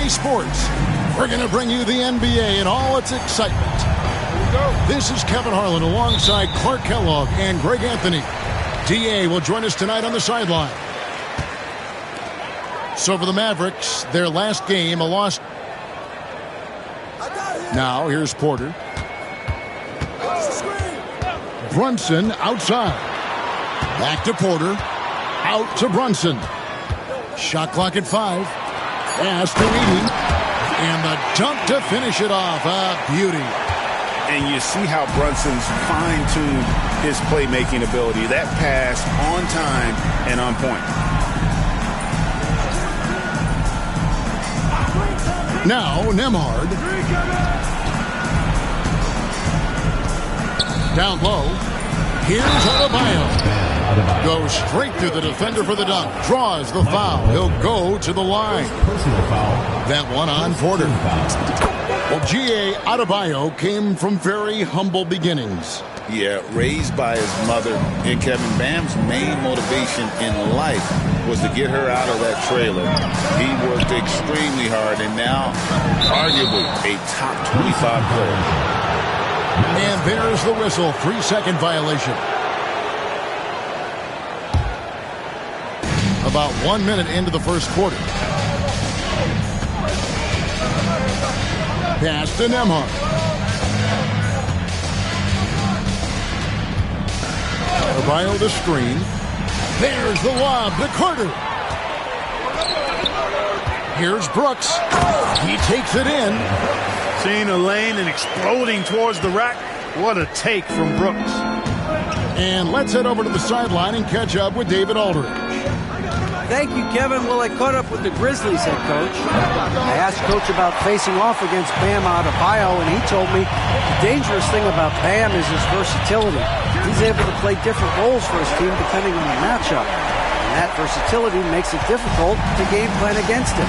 EA Sports. We're going to bring you the NBA and all its excitement. This is Kevin Harlan alongside Clark Kellogg and Greg Anthony. DA will join us tonight on the sideline. So for the Mavericks, their last game, a loss. Now here's Porter. Brunson outside. Back to Porter. Out to Brunson. Shot clock at 5. Pass to Edey. And the dunk to finish it off. A beauty. And you see how Brunson's fine-tuned his playmaking ability. That pass on time and on point. Now Nembhard. Down low. Here's Adebayo. Goes straight through the defender for the dunk. Draws the foul. He'll go to the line. That one on Porter. Well, G.A. Adebayo came from very humble beginnings. Yeah, raised by his mother. And Kevin, Bam's main motivation in life was to get her out of that trailer. He worked extremely hard and now arguably a top 25 player. And there's the whistle. 3-second violation. About 1 minute into the first quarter. Pass to Nembhard. Adebayo the screen. There's the lob to Carter. Here's Brooks. He takes it in. Seeing a lane and exploding towards the rack. What a take from Brooks. And let's head over to the sideline and catch up with David Aldridge. Thank you, Kevin. Well, I caught up with the Grizzlies head coach. I asked Coach about facing off against Bam Adebayo, and he told me the dangerous thing about Bam is his versatility. He's able to play different roles for his team depending on the matchup. And that versatility makes it difficult to game plan against him.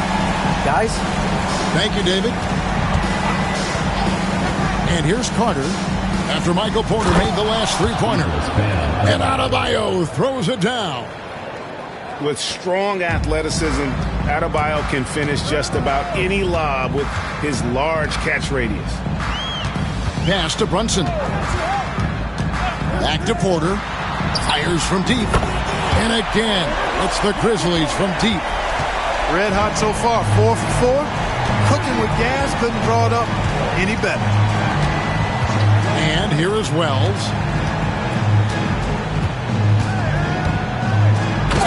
Guys? Thank you, David. And here's Carter after Michael Porter made the last three-pointer. And Adebayo throws it down. With strong athleticism, Adebayo can finish just about any lob with his large catch radius. Pass to Brunson. Back to Porter. Fires from deep. And again, it's the Grizzlies from deep. Red hot so far, 4 for 4. Cooking with gas, couldn't draw it up any better. And here is Wells.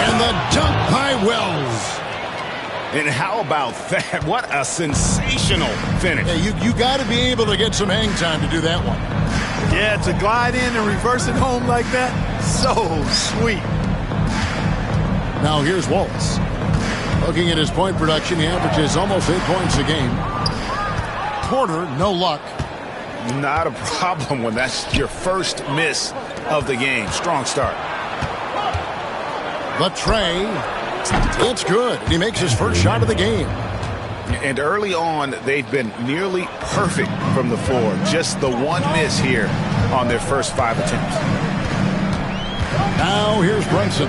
And the dunk by Wells. And how about that? What a sensational finish. Hey, you got to be able to get some hang time to do that one. Yeah, to glide in and reverse it home like that, so sweet. Now here's Wallace. Looking at his point production, he averages almost 8 points a game. Porter, no luck. Not a problem when that's your first miss of the game. Strong start. The tray, it's good. He makes his first shot of the game. And early on, they've been nearly perfect from the floor. Just the one miss here on their first 5 attempts. Now here's Brunson.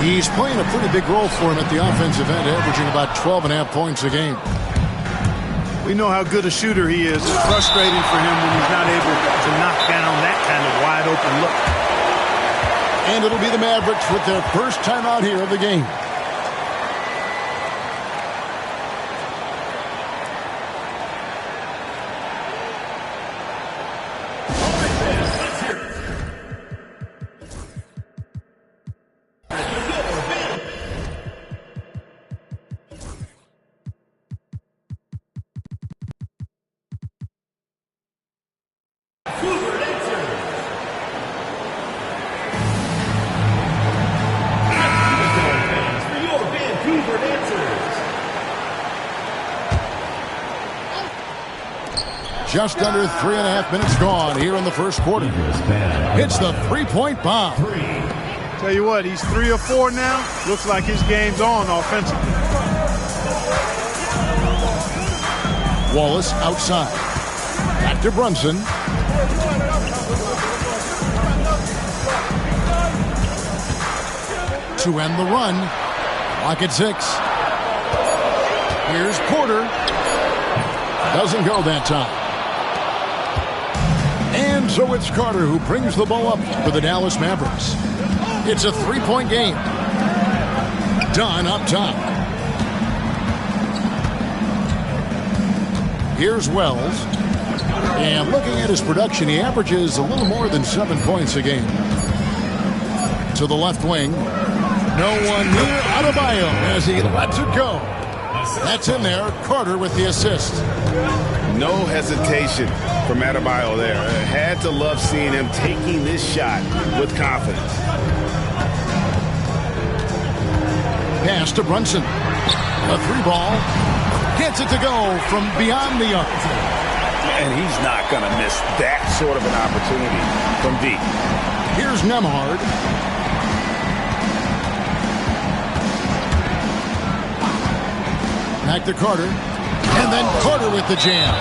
He's playing a pretty big role for him at the offensive end, averaging about 12.5 points a game. We know how good a shooter he is. It's frustrating for him when he's not able to knock down that kind of wide open look. And it'll be the Mavericks with their first time out here of the game. Just under 3.5 minutes gone here in the first quarter. It's the three-point bomb. Tell you what, he's 3 or 4 now. Looks like his game's on offensively. Wallace outside. Back to Brunson. To end the run. Clock at 6. Here's Porter. Doesn't go that time. And so it's Carter who brings the ball up for the Dallas Mavericks. It's a 3-point game. Dunn up top. Here's Wells. And looking at his production, he averages a little more than 7 points a game. To the left wing. No one near Adebayo as he lets it go. That's in there. Carter with the assist. No hesitation from Adebayo there. Had to love seeing him taking this shot with confidence. Pass to Brunson. A 3-ball. Gets it to go from beyond the arc. And he's not going to miss that sort of an opportunity from deep. Here's Nembhard. Back to Carter. And then Carter with the jam.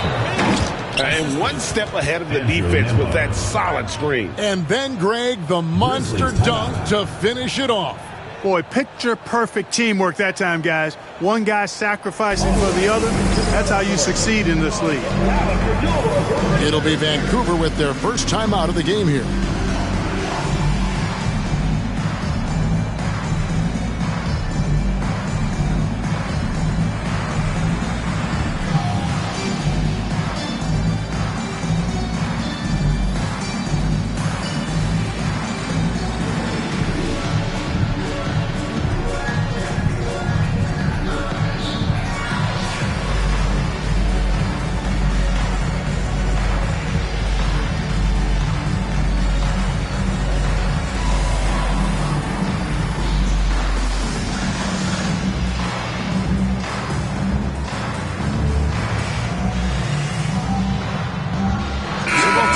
And one step ahead of the defense with that solid screen. And then, Greg, the monster dunk to finish it off. Boy, picture-perfect teamwork that time, guys. One guy sacrificing for the other. That's how you succeed in this league. It'll be Vancouver with their first time out of the game here.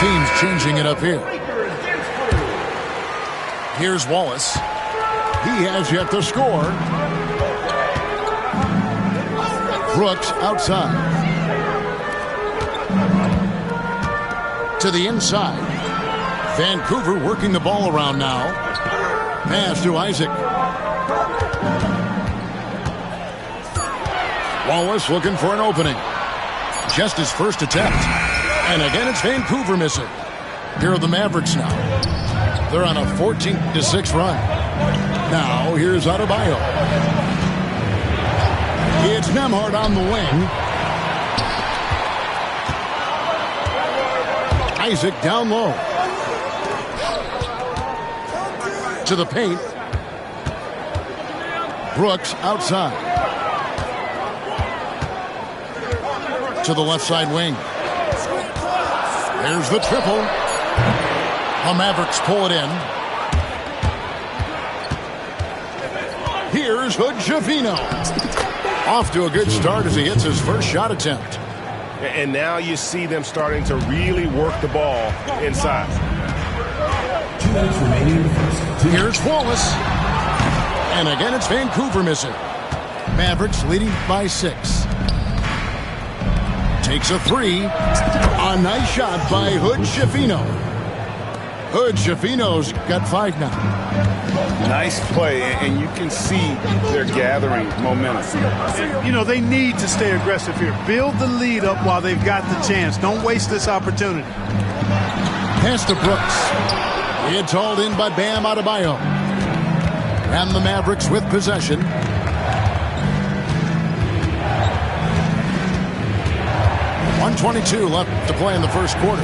Teams changing it up here. Here's Wallace. He has yet to score. Brooks outside. To the inside. Vancouver working the ball around now. Pass to Isaac. Wallace looking for an opening. Just his first attempt. And again, it's Vancouver missing. Here are the Mavericks now. They're on a 14-6 run. Now, here's Adebayo. It's Nembhard on the wing. Isaac down low. To the paint. Brooks outside. To the left side wing. There's the triple. The Mavericks pull it in. Here's Hood-Schifino. Off to a good start as he hits his first shot attempt. And now you see them starting to really work the ball inside. 2 minutes remaining in the first. Here's Wallace. And again, it's Vancouver missing. Mavericks leading by 6. Takes a 3. A nice shot by Hood-Schifino. Hood-Schifino's got 5 now. Nice play, and you can see they're gathering momentum. You know, they need to stay aggressive here. Build the lead up while they've got the chance. Don't waste this opportunity. Pass to Brooks. It's hauled in by Bam Adebayo. And the Mavericks with possession. .122 left to play in the first quarter.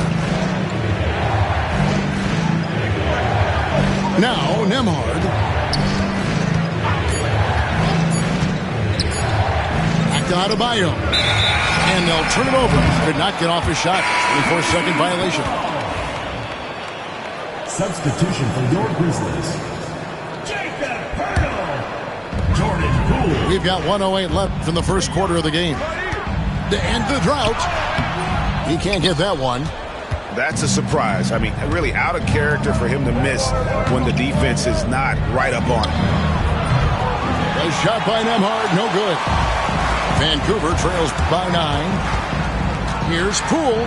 Now, Nembhard. Back to Adebayo. And they'll turn it over. Could not get off his shot. 24-second violation. Substitution for your Grizzlies. Jordan Poole. We've got 1:08 left in the first quarter of the game. To end the drought. He can't get that one. That's a surprise. I mean, really out of character for him to miss when the defense is not right up on him. A shot by Nembhard, no good. Vancouver trails by 9. Here's Poole.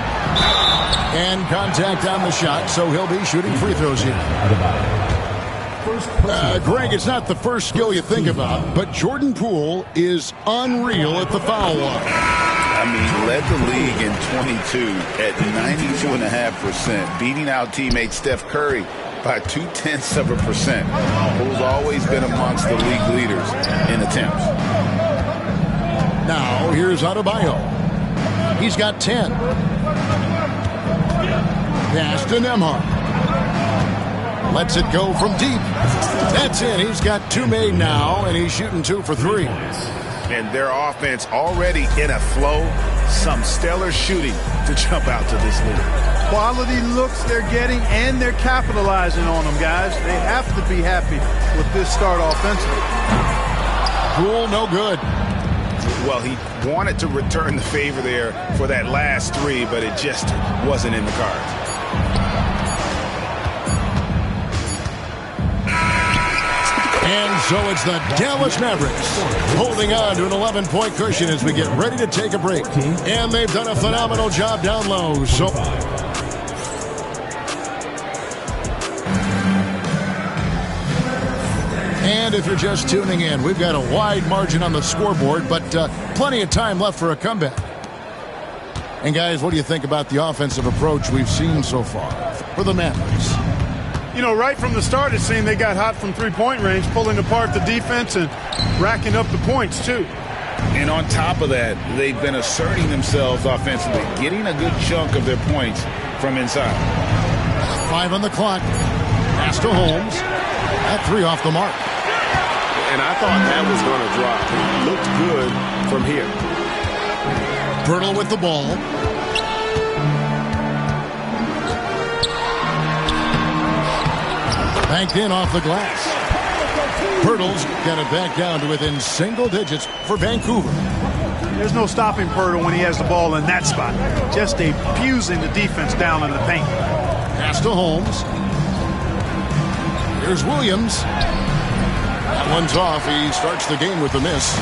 And contact on the shot, so he'll be shooting free throws here. Greg, it's not the first skill you think about, but Jordan Poole is unreal at the foul line. I mean, led the league in 22 at 92.5%, beating out teammate Steph Curry by 0.2%, who's always been amongst the league leaders in attempts. Now, here's Adebayo. He's got 10. Pass to Nembhard. Lets it go from deep. That's in. He's got 2 made now, and he's shooting 2 for 3. And their offense already in a flow. Some stellar shooting to jump out to this lead. Quality looks they're getting, and they're capitalizing on them, guys. They have to be happy with this start offensively. Poole, no good. Well, he wanted to return the favor there for that last 3, but it just wasn't in the cards. And so it's the Dallas Mavericks holding on to an 11-point cushion as we get ready to take a break. And they've done a phenomenal job down low. So and if you're just tuning in, we've got a wide margin on the scoreboard, but plenty of time left for a comeback. And guys, what do you think about the offensive approach we've seen so far for the Mavericks? You know, right from the start, it seemed they got hot from three-point range, pulling apart the defense and racking up the points, too. And on top of that, they've been asserting themselves offensively, getting a good chunk of their points from inside. 5 on the clock. Pass to Holmes. That 3 off the mark. And I thought that was going to drop. It looked good from here. Pirtle with the ball. Banked in off the glass. Pirtle's got it back down to within single digits for Vancouver. There's no stopping Pirtle when he has the ball in that spot. Just abusing the defense down in the paint. Pass to Holmes. Here's Williams. That one's off. He starts the game with a miss.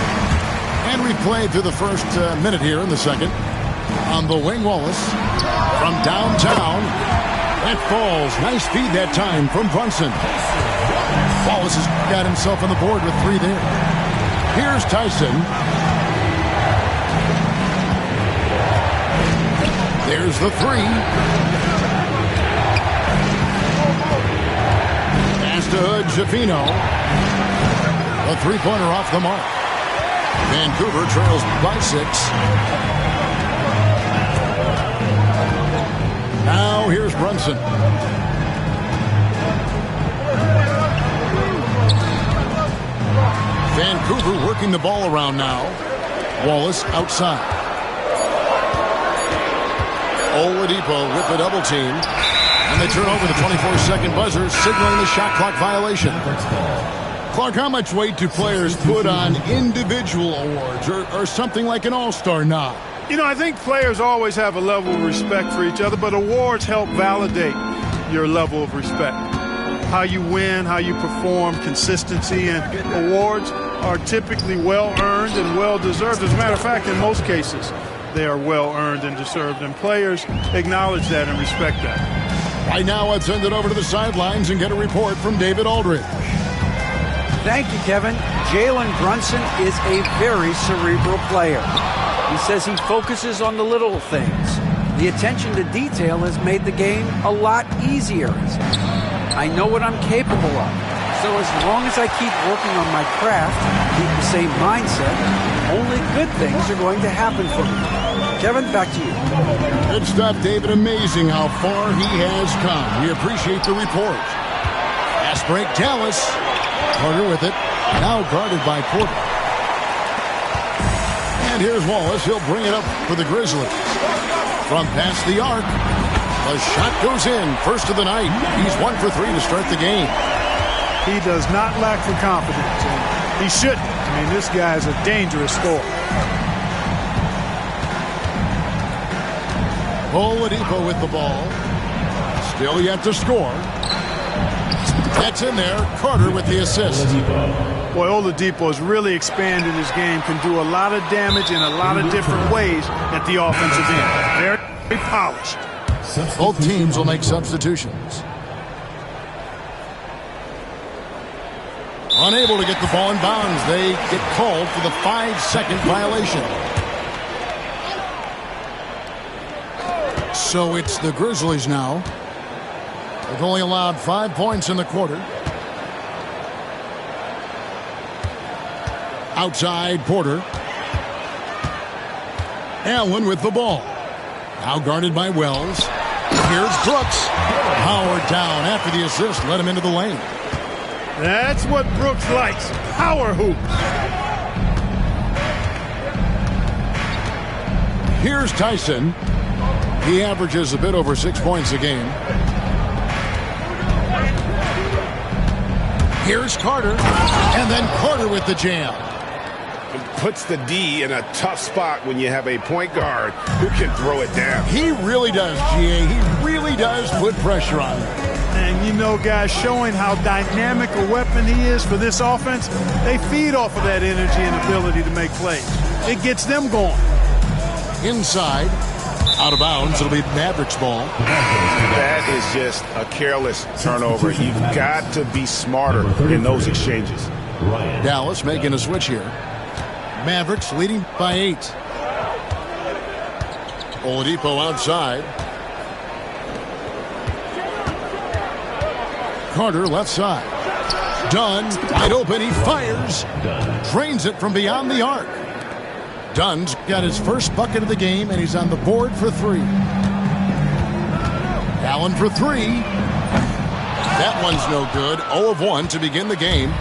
And we played through the first minute here in the second. On the wing, Wallace. From downtown. It falls. Nice feed that time from Brunson. Wallace has got himself on the board with 3 there. Here's Tyson. There's the 3. Pass to Hood, Jafino. A 3-pointer off the mark. Vancouver trails by 6. Now here's Brunson. Vancouver working the ball around now. Wallace outside. Oladipo with the double team. And they turn over the 24-second buzzer, signaling the shot clock violation. Clark, how much weight do players put on individual awards or something like an all-star nod? You know, I think players always have a level of respect for each other, but awards help validate your level of respect. How you win, how you perform, consistency, and awards are typically well-earned and well-deserved. As a matter of fact, in most cases, they are well-earned and deserved, and players acknowledge that and respect that. Right now, let's send it over to the sidelines and get a report from David Aldridge. Thank you, Kevin. Jalen Brunson is a very cerebral player. He says he focuses on the little things. The attention to detail has made the game a lot easier. I know what I'm capable of. So as long as I keep working on my craft, keep the same mindset, only good things are going to happen for me. Kevin, back to you. Good stuff, David. Amazing how far he has come. We appreciate the report. Fast break, Dallas. Carter with it. Now guarded by Kotk. And here's Wallace. He'll bring it up for the Grizzlies. From past the arc. The shot goes in. First of the night. He's 1 for 3 to start the game. He does not lack for confidence. And he shouldn't. I mean, this guy is a dangerous scorer. Oladipo with the ball. Still yet to score. That's in there. Carter with the assist. Boy, Oladipo has really expanded his game, can do a lot of damage in a lot of different ways at the offensive end. Very polished. Both teams will make substitutions. Unable to get the ball in bounds. They get called for the 5-second violation. So it's the Grizzlies now. They've only allowed 5 points in the quarter. Outside Porter. Allen with the ball. Now guarded by Wells. Here's Brooks. Howard down after the assist. Let him into the lane. That's what Brooks likes. Power hoop. Here's Tyson. He averages a bit over 6 points a game. Here's Carter. And then Carter with the jam. It puts the D in a tough spot when you have a point guard who can throw it down. He really does, GA. He really does put pressure on him. And you know, guys, showing how dynamic a weapon he is for this offense, they feed off of that energy and ability to make plays. It gets them going. Inside, out of bounds, it'll be Mavericks ball. That is just a careless turnover. You've got to be smarter in those exchanges. Dallas making a switch here. Mavericks leading by 8. Oladipo outside. Carter left side. Dunn wide open. He fires. Drains it from beyond the arc. Dunn's got his first bucket of the game, and he's on the board for 3. Allen for 3. That one's no good. 0 of 1 to begin the game.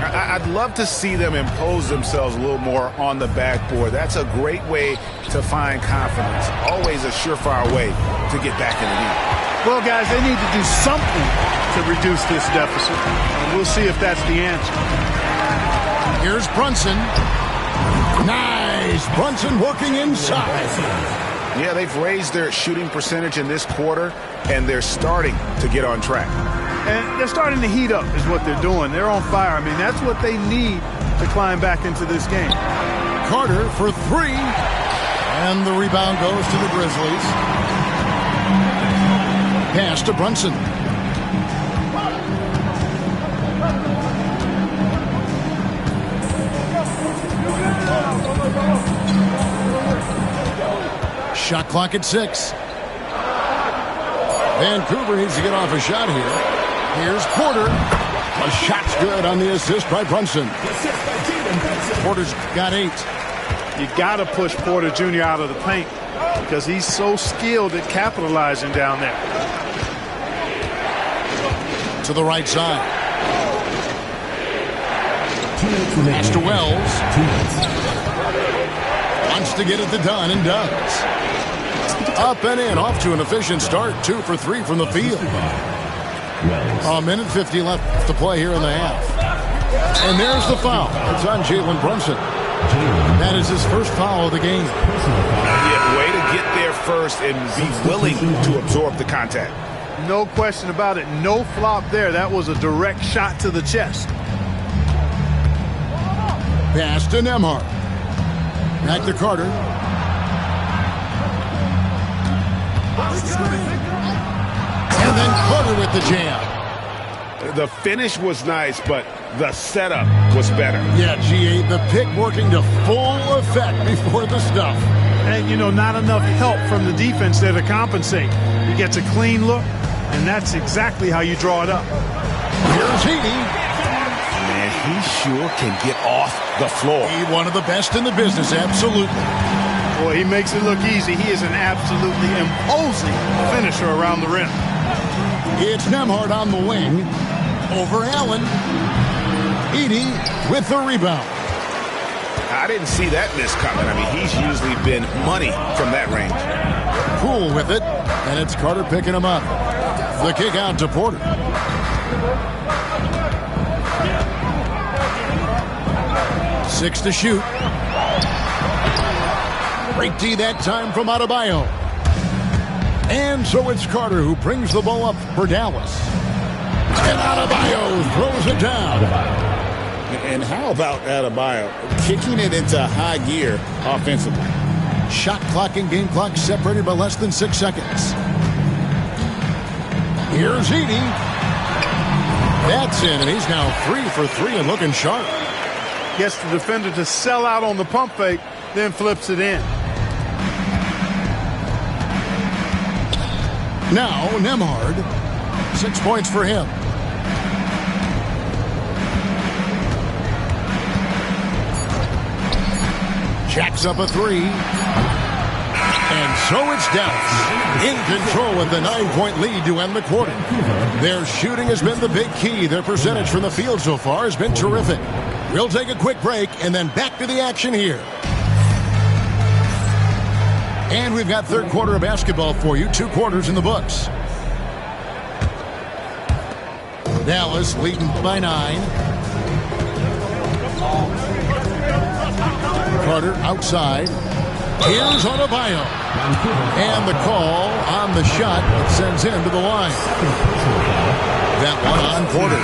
I'd love to see them impose themselves a little more on the backboard. That's a great way to find confidence. Always a surefire way to get back in the game. Well, guys, they need to do something to reduce this deficit. And we'll see if that's the answer. Here's Brunson. Nice. Brunson working inside. Yeah, they've raised their shooting percentage in this quarter, and they're starting to get on track. And they're starting to heat up is what they're doing. They're on fire. I mean, that's what they need to climb back into this game. Carter for 3. And the rebound goes to the Grizzlies. Pass to Brunson. Shot clock at 6. Vancouver needs to get off a shot here. Here's Porter. A shot's good on the assist by Brunson. Porter's got 8. You got to push Porter Jr. out of the paint because he's so skilled at capitalizing down there. To the right side. Pass to Wells. Wants to get it to Dunn and does. Up and in, off to an efficient start. 2 for 3 from the field. A minute 50 left to play here in the half. And there's the foul. It's on Jalen Brunson. That is his first foul of the game. Yeah, way to get there first and be willing to absorb the contact. No question about it. No flop there. That was a direct shot to the chest. Pass to Nembhard. Back to Carter. And then Carter with the jam. The finish was nice, but the setup was better. Yeah, GA, the pick working to full effect before the stuff. And, you know, not enough help from the defense there to compensate. He gets a clean look, and that's exactly how you draw it up. Here's Heaney. Man, he sure can get off the floor. He one of the best in the business, absolutely. Boy, he makes it look easy. He is an absolutely imposing finisher around the rim. It's Nembhard on the wing. Over Allen. Edey with the rebound. I didn't see that miss coming. I mean, he's usually been money from that range. Poole with it, and it's Carter picking him up. The kick out to Porter. Six to shoot. Great D that time from Adebayo. And so it's Carter who brings the ball up for Dallas. And Adebayo throws it down. And how about Adebayo kicking it into high gear offensively? Shot clock and game clock separated by less than 6 seconds. Here's Edey. That's in, and he's now 3 for 3 and looking sharp. Gets the defender to sell out on the pump fake, then flips it in. Now, Nemhard. 6 points for him. Jacks up a 3. And so it's Dallas in control with the 9-point lead to end the quarter. Their shooting has been the big key. Their percentage from the field so far has been terrific. We'll take a quick break and then back to the action here. And we've got third quarter of basketball for you. 2 quarters in the books. Dallas leading by 9. Carter outside. Here's Adebayo. And the call on the shot that sends him to the line. That one on Porter.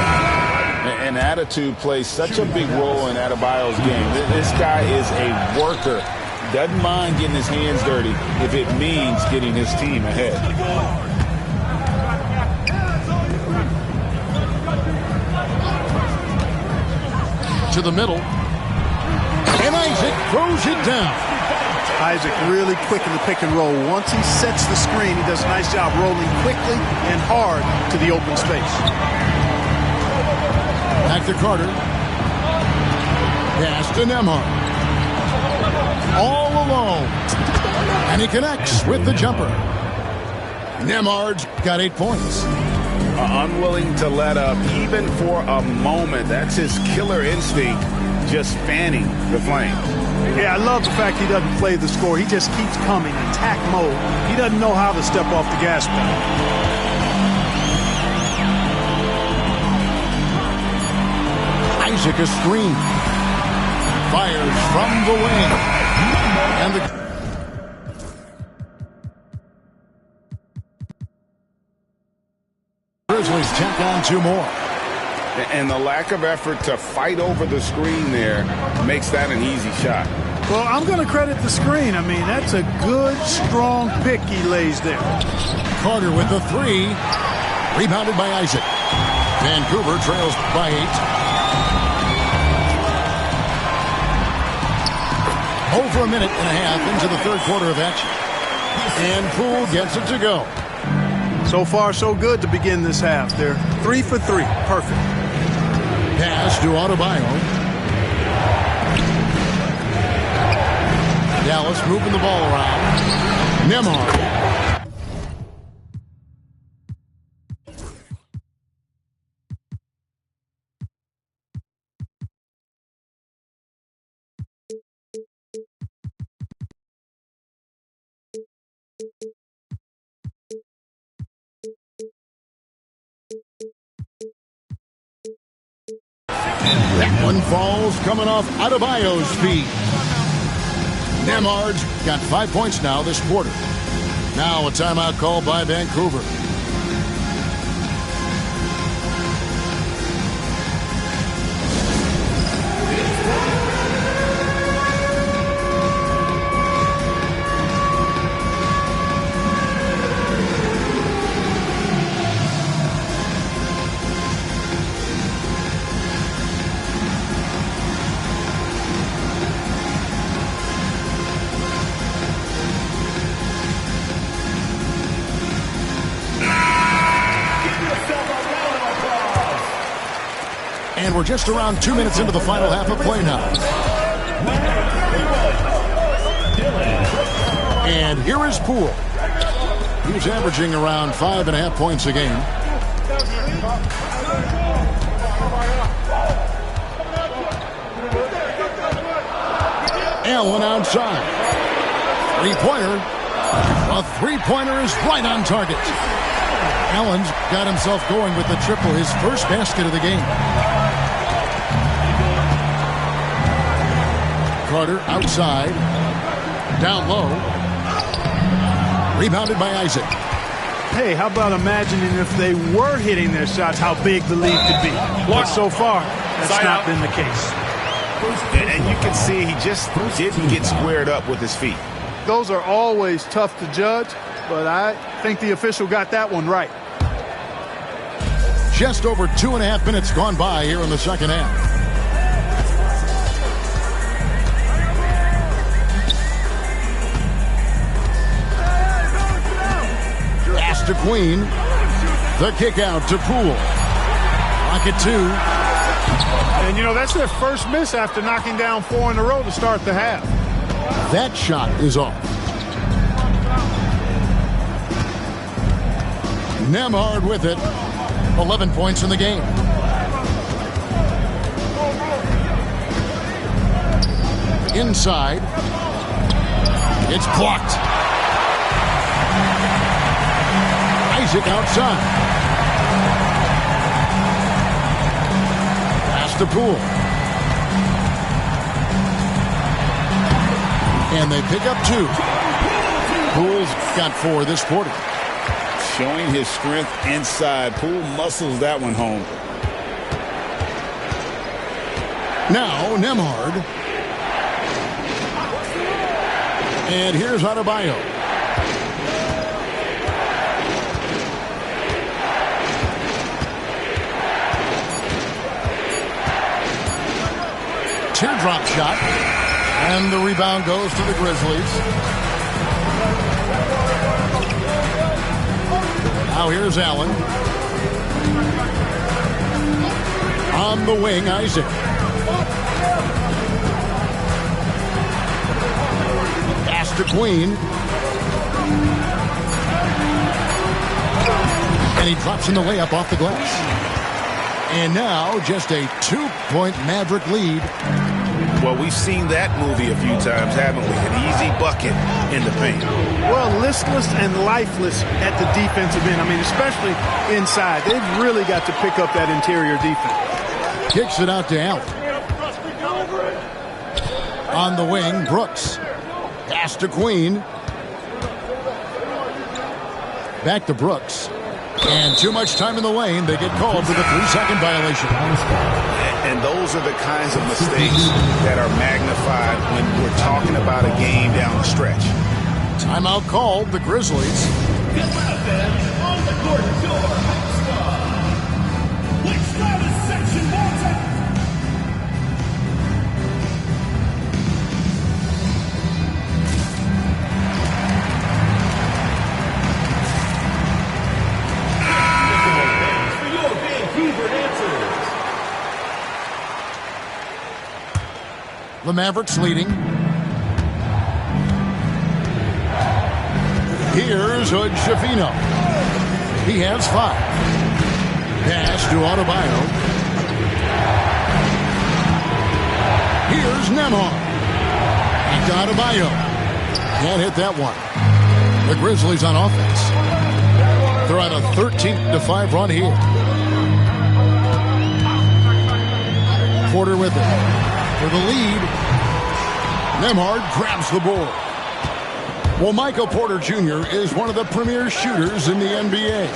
And attitude plays such a big role in Adebayo's game. This guy is a worker. Doesn't mind getting his hands dirty if it means getting his team ahead. To the middle. And Isaac throws it down. Isaac really quick in the pick and roll. Once he sets the screen, he does a nice job rolling quickly and hard to the open space. Back to Carter. Pass to Nemhard. All alone. And he connects with the jumper. Nemhard's got 8 points. Unwilling to let up even for a moment. That's his killer instinct, just fanning the flames. Yeah, I love the fact he doesn't play the score. He just keeps coming, attack mode. He doesn't know how to step off the gas pedal. Isaac a screen. Fires from the wing. And the Grizzlies tack on 2 more. And the lack of effort to fight over the screen there makes that an easy shot. Well, I'm going to credit the screen. I mean, that's a good, strong pick he lays there. Carter with the 3. Rebounded by Isaac. Vancouver trails by 8. Over a minute and a half into the third quarter of action. And Poole gets it to go. So far, so good to begin this half. They're 3 for 3. Perfect. Pass to Adebayo. Dallas moving the ball around. Nemhard. That one falls coming off Adebayo's feet. Nemhard's got 5 points now this quarter. Now a timeout call by Vancouver. And we're just around 2 minutes into the final half of play now. And here is Poole. He's averaging around 5.5 points a game. Allen outside. Three-pointer. A three-pointer is right on target. Allen's got himself going with the triple, his first basket of the game. Carter outside. Down low. Rebounded by Isaac. Hey, how about imagining if they were hitting their shots, how big the lead could be. But so far, that's not been the case. And you can see he just didn't get squared up with his feet. Those are always tough to judge, but I think the official got that one right. Just over 2.5 minutes gone by here in the second half. Pass to Queen. The kick out to Poole. Rocket 2. And, you know, that's their first miss after knocking down 4 in a row to start the half. That shot is off. Nembhard with it. 11 points in the game. Inside. It's blocked. Isaac outside. Pass to Poole. And they pick up 2. Poole's got 4 this quarter. Showing his strength inside. Poole muscles that one home. Now Nembhard. And here's Adebayo. Teardrop shot. And the rebound goes to the Grizzlies. Now here's Allen. On the wing, Isaac. Pass to Queen. And he drops in the layup off the glass. And now just a 2-point Maverick lead. Well, we've seen that movie a few times, haven't we? An easy bucket in the paint. Well, listless and lifeless at the defensive end. I mean, especially inside. They've really got to pick up that interior defense. Kicks it out to Allen. On the wing, Brooks. Pass to Queen. Back to Brooks. And too much time in the lane. They get called for the 3-second violation. And those are the kinds of mistakes that are magnified when we're talking about a game down the stretch. Timeout called, the Grizzlies. On the court, your star. Let's start a section more time. For your Vancouver answers. The Mavericks leading. Here's Hood-Schifino. He has 5. Pass to Adebayo. Here's Nembhard. And Adebayo. Can't hit that one. The Grizzlies on offense. They're on a 13-5 run here. Porter with it. For the lead. Nembhard grabs the board. Well, Michael Porter Jr. is one of the premier shooters in the NBA.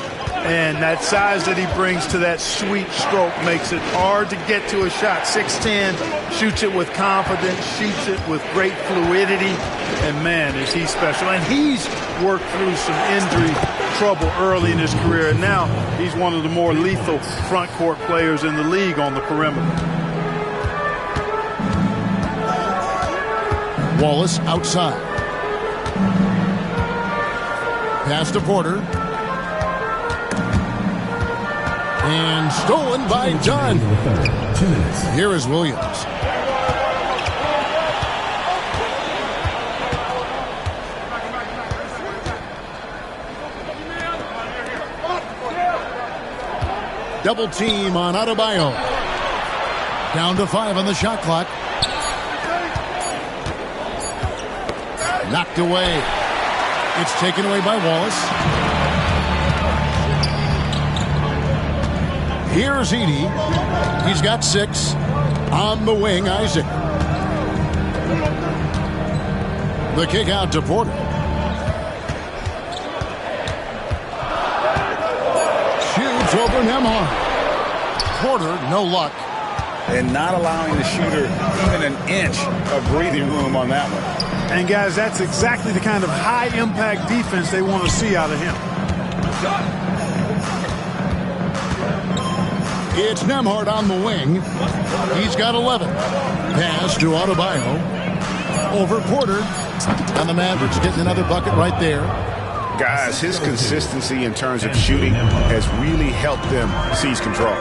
And that size that he brings to that sweet stroke makes it hard to get to a shot. 6'10", shoots it with confidence, shoots it with great fluidity. And, man, is he special. And he's worked through some injury trouble early in his career. And now he's one of the more lethal front court players in the league on the perimeter. Wallace outside. Pass to Porter. And stolen by Dunn. Here is Williams. Double team on Adebayo. Down to 5 on the shot clock. Knocked away. It's taken away by Wallace. Here's Edey. He's got 6. On the wing, Isaac. The kick out to Porter. Shoots over Nembhard. Porter, no luck. And not allowing the shooter even an inch of breathing room on that one. And, guys, that's exactly the kind of high-impact defense they want to see out of him. It's Nembhard on the wing. He's got 11. Pass to Adebayo. Over Porter. And the Mavericks getting another bucket right there. Guys, his consistency in terms of shooting has really helped them seize control.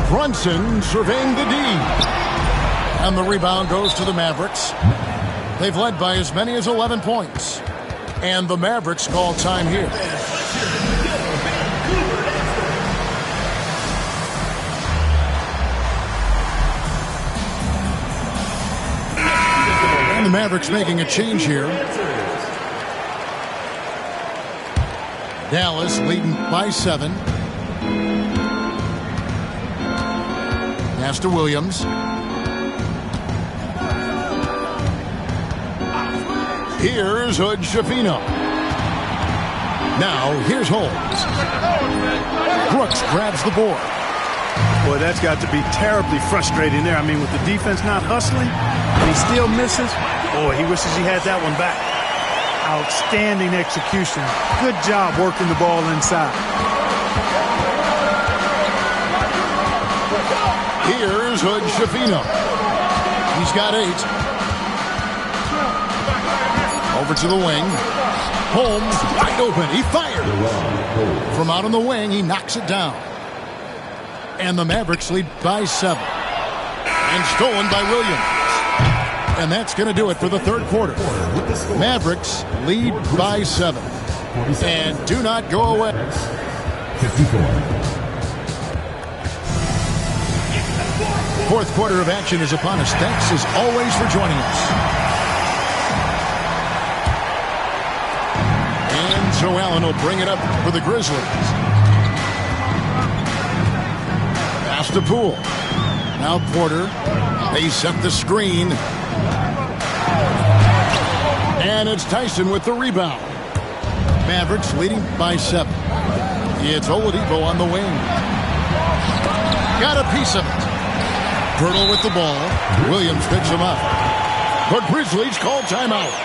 Brunson surveying the D. And the rebound goes to the Mavericks. They've led by as many as 11 points. And the Mavericks call time here. And the Mavericks making a change here. Dallas leading by 7. Pass to Williams. Here's Hood Schifino. Now here's Holmes. Brooks grabs the board. Boy, that's got to be terribly frustrating there. I mean, with the defense not hustling, and he still misses. Boy, he wishes he had that one back. Outstanding execution. Good job working the ball inside. Here's Hood Schifino. He's got 8. Over to the wing. Holmes wide open. He fired. From out on the wing, he knocks it down. And the Mavericks lead by 7. And stolen by Williams. And that's going to do it for the third quarter. Mavericks lead by 7. And do not go away. 54. Fourth quarter of action is upon us. Thanks as always for joining us. And Joe Allen will bring it up for the Grizzlies. Pass to Poole. Now Porter. They set the screen. And it's Tyson with the rebound. Mavericks leading by 7. It's Oladipo on the wing. Got a piece of it. Pirtle with the ball. Williams picks him up. The Grizzlies call timeout.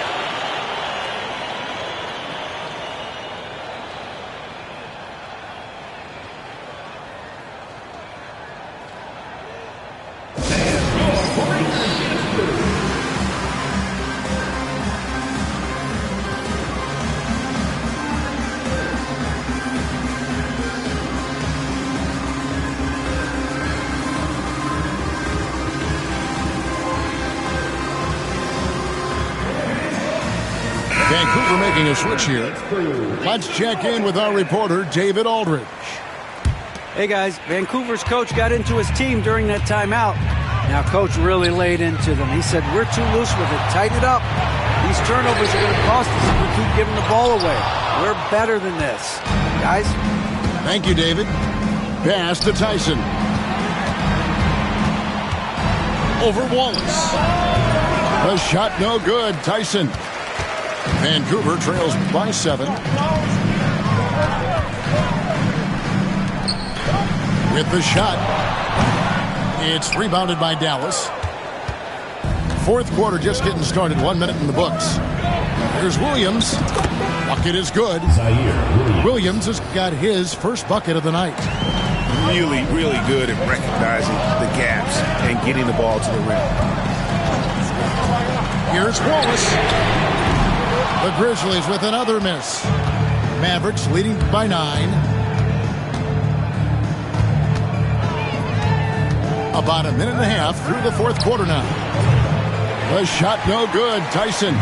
Vancouver making a switch here. Let's check in with our reporter, David Aldridge. Hey, guys. Vancouver's coach got into his team during that timeout. Now, coach really laid into them. He said, we're too loose with it. Tighten it up. These turnovers are going to cost us if we keep giving the ball away. We're better than this. Guys? Thank you, David. Pass to Tyson. Over Wallace. The shot no good. Tyson. Vancouver trails by 7. With the shot. It's rebounded by Dallas. Fourth quarter just getting started. 1 minute in the books. Here's Williams. Bucket is good. Williams has got his first bucket of the night. Really, really good at recognizing the gaps and getting the ball to the rim. Here's Wallace. The Grizzlies with another miss. Mavericks leading by 9. About a minute and a half through the fourth quarter now. The shot no good. Tyson.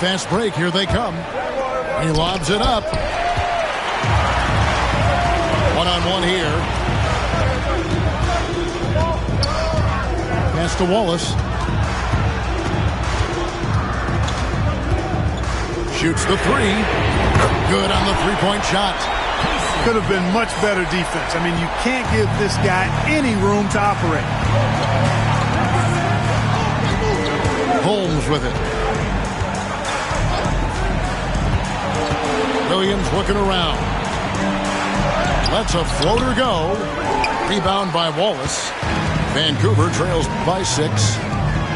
Fast break. Here they come. He lobs it up. One-on-one here. Pass to Wallace. Shoots the 3. Good on the three-point shot. Could have been much better defense. I mean, you can't give this guy any room to operate. Holmes with it. Williams looking around. Lets a floater go. Rebound by Wallace. Vancouver trails by 6.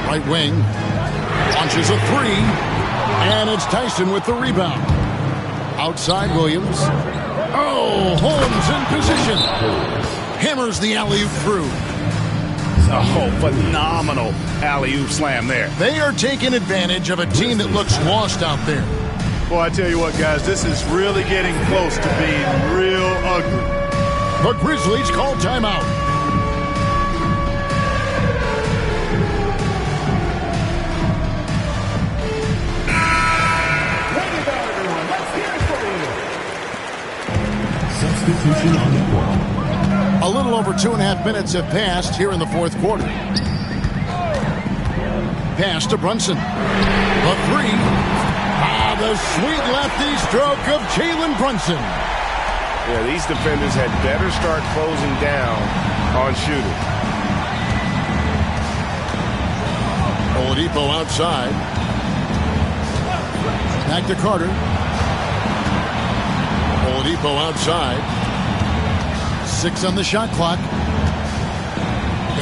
Right wing. Launches a three, and it's Tyson with the rebound. Outside Williams. Oh, Holmes in position. Hammers the alley-oop through. Oh, phenomenal alley-oop slam there. They are taking advantage of a team that looks lost out there. Well, I tell you what, guys, this is really getting close to being real ugly. The Grizzlies call timeout. Substitution on the court. A little over 2.5 minutes have passed here in the fourth quarter. Pass to Brunson. The three. The sweet lefty stroke of Jalen Brunson. Yeah, these defenders had better start closing down on shooting. Oladipo outside. Back to Carter. Oladipo outside. 6 on the shot clock.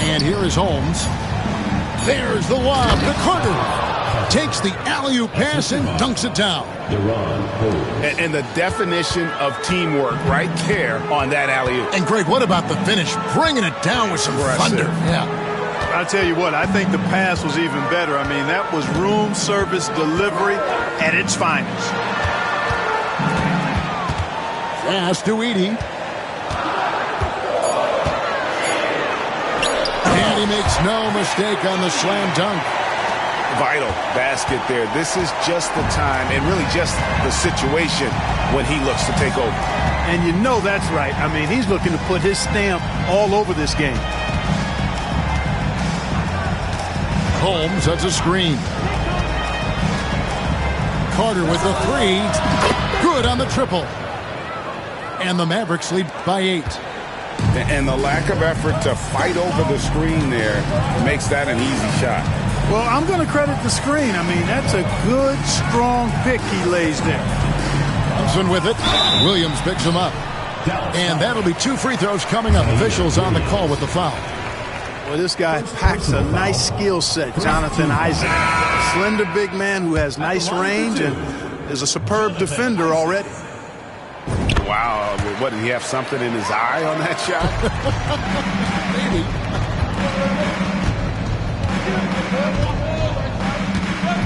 And here is Holmes. There's the lob to Carter. Takes the alley-oop pass and dunks it down. And the definition of teamwork right there on that alley-oop. And Greg, what about the finish? Bringing it down with some thunder. Yeah. I tell you what, I think the pass was even better. I mean, that was room service delivery at its finest. Pass to Edey. And he makes no mistake on the slam dunk. Vital basket there. This is just the time and really just the situation when he looks to take over. And you know that's right. I mean, he's looking to put his stamp all over this game. Holmes has a screen. Carter with the three. Good on the triple. And the Mavericks lead by 8. And the lack of effort to fight over the screen there makes that an easy shot. Well, I'm going to credit the screen. I mean, that's a good, strong pick he lays there. Thompson with it. Williams picks him up. And that'll be 2 free throws coming up. Officials on the call with the foul. Well, this guy packs a nice skill set, Jonathan Isaac. A slender big man who has nice range and is a superb defender already. Wow. What, did he have something in his eye on that shot? Maybe.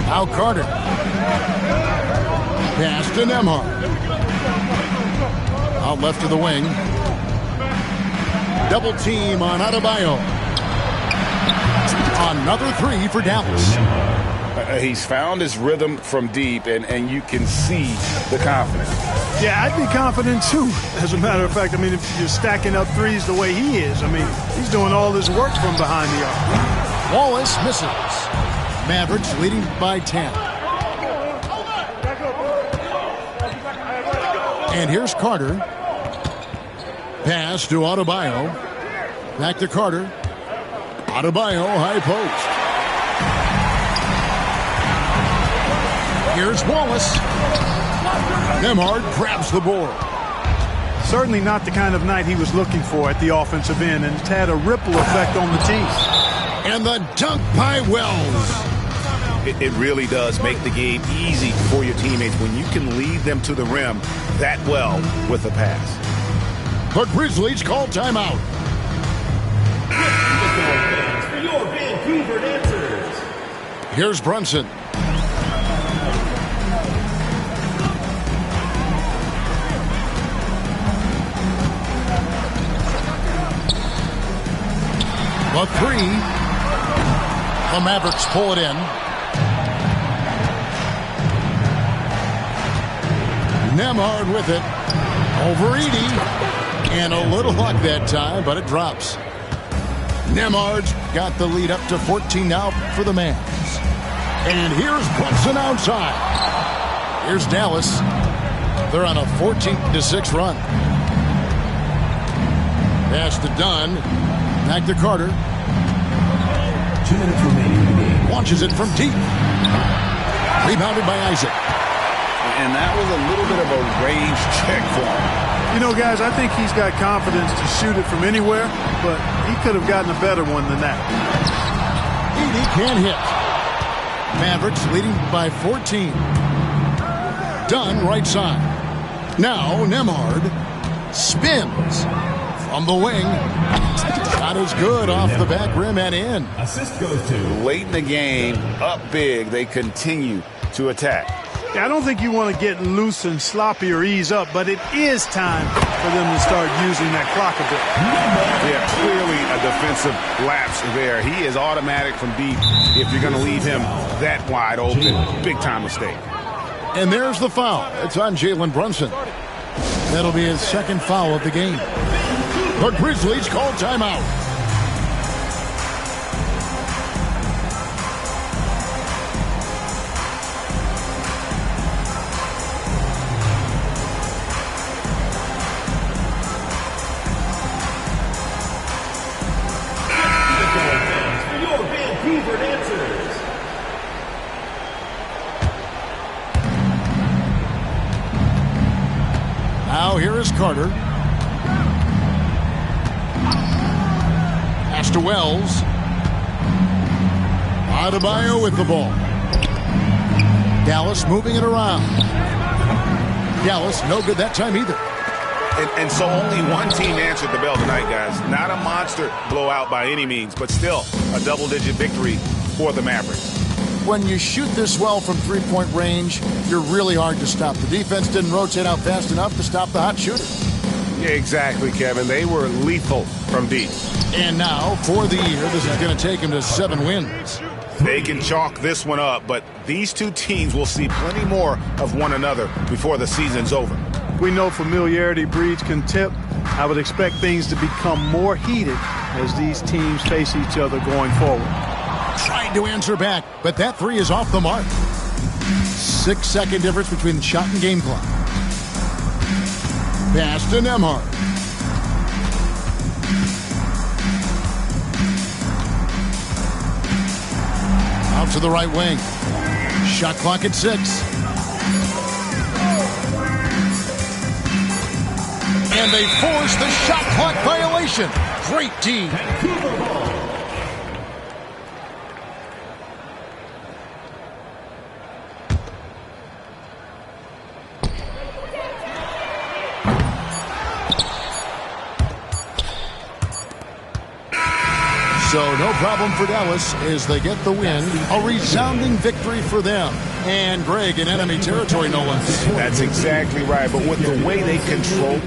Now Carter. Pass to Nembhard. Out left to the wing. Double team on Adebayo. Another 3 for Dallas. He's found his rhythm from deep, and you can see the confidence. Yeah, I'd be confident too. As a matter of fact, I mean, if you're stacking up threes the way he is, I mean, he's doing all his work from behind the arc. Wallace misses. Mavericks leading by 10. And here's Carter. Pass to Adebayo. Back to Carter. Adebayo, high post. Here's Wallace. Nembhard grabs the board. Certainly not the kind of night he was looking for at the offensive end, and it's had a ripple effect on the team. And the dunk by Wells. It really does make the game easy for your teammates when you can lead them to the rim that well with the pass. The Grizzlies call timeout. For your Vancouver Dancers. Here's Brunson. The 3. The Mavericks pull it in. Nembhard with it. Over Edey. And a little luck that time, but it drops. Nembhard's got the lead up to 14 now for the Mavs. And here's Brunson outside. Here's Dallas. They're on a 14-6 run. Pass to Dunn. Back to Carter. 2 minutes remaining in the game. Launches it from deep. Rebounded by Isaac. And that was a little bit of a range check for him. You know, guys, I think he's got confidence to shoot it from anywhere, but he could have gotten a better one than that. Edey can't hit. Mavericks leading by 14. Dunn right side. Now Nembhard spins from the wing. Shot is good off the back rim and in. Assist goes to. Late in the game, up big, they continue to attack. Yeah, I don't think you want to get loose and sloppy or ease up, but it is time for them to start using that clock a bit. Yeah, clearly a defensive lapse there. He is automatic from deep if you're going to leave him that wide open. Big time mistake. And there's the foul. It's on Jalen Brunson. That'll be his second foul of the game. The Grizzlies call timeout. Now here is Carter. Pass to Wells. Adebayo with the ball. Dallas moving it around. Dallas no good that time either. And so only one team answered the bell tonight, guys. Not a monster blowout by any means, but still a double-digit victory for the Mavericks. When you shoot this well from three-point range, you're really hard to stop. The defense didn't rotate out fast enough to stop the hot shooter. Yeah, exactly, Kevin. They were lethal from deep. And now, for the year, this is going to take him to 7 wins. They can chalk this one up, but these two teams will see plenty more of one another before the season's over. We know familiarity breeds contempt. I would expect things to become more heated as these teams face each other going forward. Trying to answer back, but that three is off the mark. 6-second difference between the shot and game clock. Pass to Nembhard. Out to the right wing. Shot clock at 6. And they force the shot clock violation. Great team. So no problem for Dallas as they get the win. A resounding victory for them. And Greg in enemy territory, no less. That's exactly right. But with the way they control